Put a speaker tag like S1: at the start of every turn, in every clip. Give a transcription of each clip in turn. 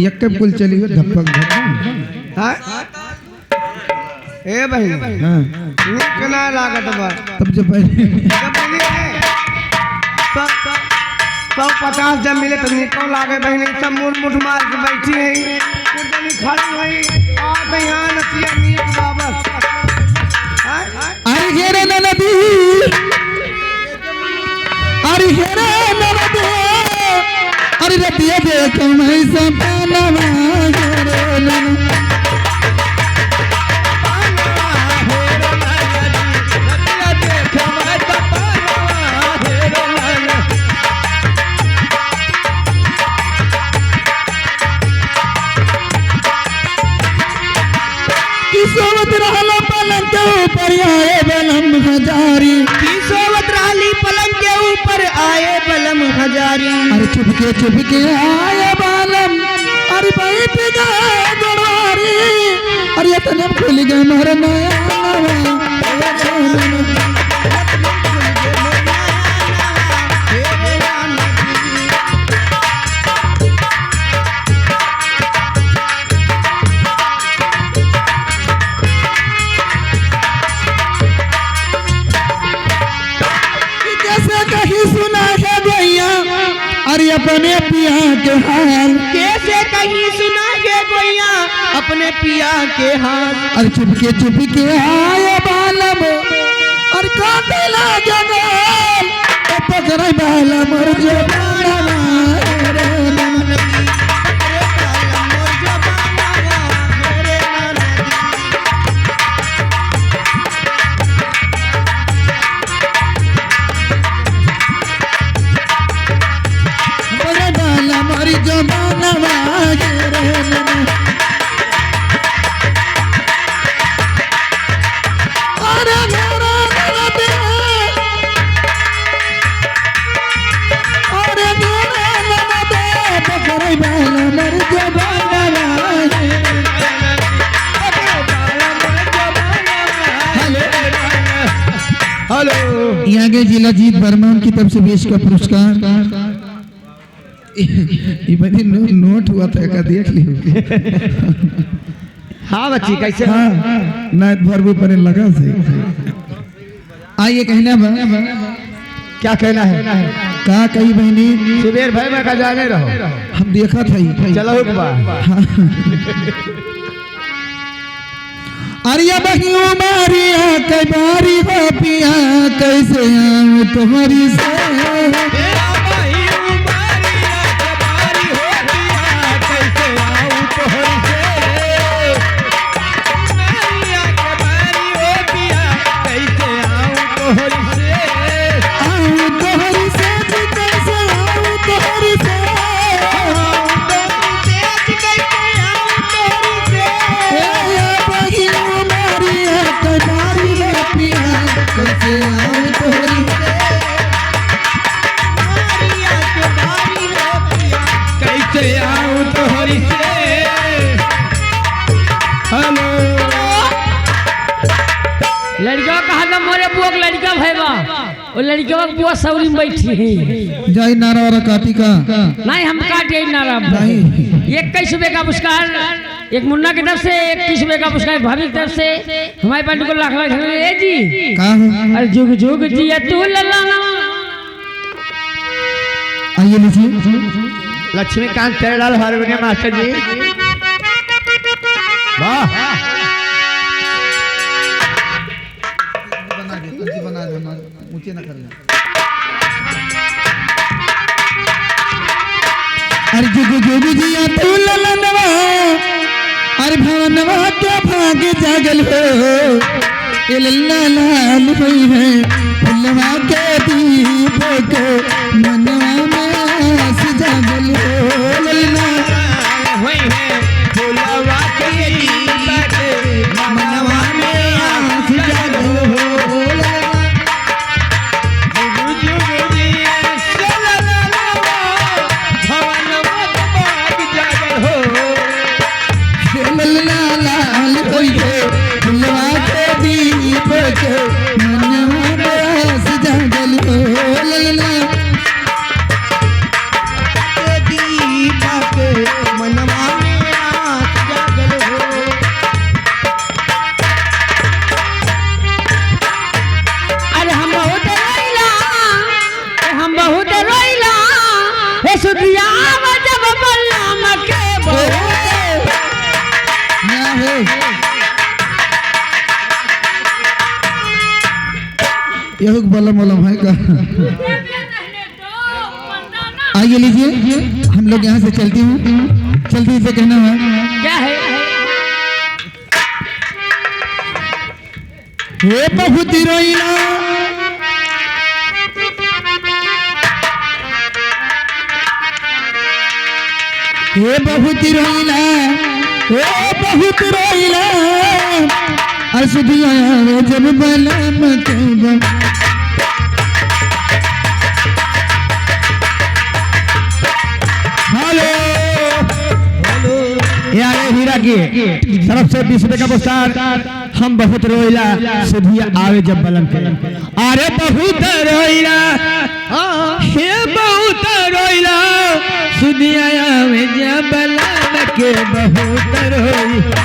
S1: एक कब कुल चली हो धपक धपक
S2: हां ए भाई
S1: हां
S2: नीक ना लागत बा
S1: तब जब पहले
S2: 150 जब मिले तो निको लागे बहनी सब मुठ मुठ मार के बैठी है कुदनी खड़ी है आ तो यहां नसिया नीक वापस
S1: अरे घेरे नदी अरे घेरे नदी अरे रतिया देख मैं सपना घेरे नदी किसोवत रहला पलंग के ऊपर आए बलम हजारी
S2: किसोवत रहली पलंग के ऊपर आए बलम हजारी
S1: अरे चुपके आए बलम अरे भाई पिगा गड़वारी अरे तने खुल गए मरना अरे अपने पिया के हाल
S2: कैसे कहीं सुना के गोइया अपने पिया के हाल
S1: अरे चुपके आए बालम अरे काटे लागे गाल पकड़े बालम और जो यहाँ के जिला जीत बर्मान की तरफ से बेश का पुरस्कार ये बड़ी नोट हुआ था का देख लियो
S2: हाँ बच्ची कैसे
S1: हाँ नाथ भर पर लगा से आइए कहना
S2: क्या कहना है
S1: कहा कही बहनी
S2: सुबेर भाई मैं का जाने रहो
S1: हम देखा था
S2: चलो
S1: अरिया बहियो मारिया कई बारी हो पिया कैसे आऊं तुम्हारी से
S3: लड़का कहा था मोरे बुआ लड़का भैया वो लड़का बुआ सौरी में बैठी है
S1: जय नारा और काटी का
S3: नहीं हम काटे नारा
S1: नहीं
S3: 21 रुपए का पुरस्कार एक मुन्ना की तरफ से 21 रुपए का पुरस्कार भाभी की तरफ से हमारे पार्टी को लाख लाख जी अरे जुग जुग जी तू ललाना
S1: आइए लीजिए
S2: लक्ष्मीकांत तेरलाल हारमोनियम मास्टर जी वाह
S1: ऊंचे न करना अरे जुग जिया तू ललनवा अरे भवनवा के भाग जागल हो ए लल्ला लाल होई है फुलवा के दीप को मनवा में आस जागल हो लल्ला
S2: होई है फुलवा के दीप को मनवा में आस जागल हो
S1: मनवा में आस जागल हो यह बलम वलम है का? आइए लीजिए, हम लोग यहाँ से चलती हूँ, जल्दी से कहना है।
S3: क्या है?
S1: हे बहुत रोइला, हे बहुत रोइला, हे बहुत रोइला, असुदिया जब बलम के
S2: यार हीरा की तरफ से 20 रुपए का पुरस्कार। हम बहुत रोइला सुधिया आवे जब बलम के। अरे बहुत रोइला, हे बहुत रोइला सुधिया आवे जब बलम के। बहुत रोइला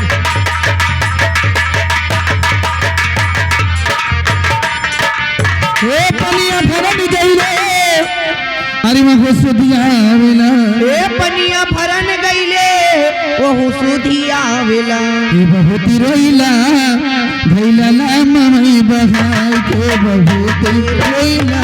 S1: हे पनिया भरन गईले, अरे वह सुधिया आवेला।
S2: ए पनिया भरन गईले ओहु सुधिया आवेला।
S1: हे बहुत रोइला, भैला ला ममई बहाई के बहुत रोइला।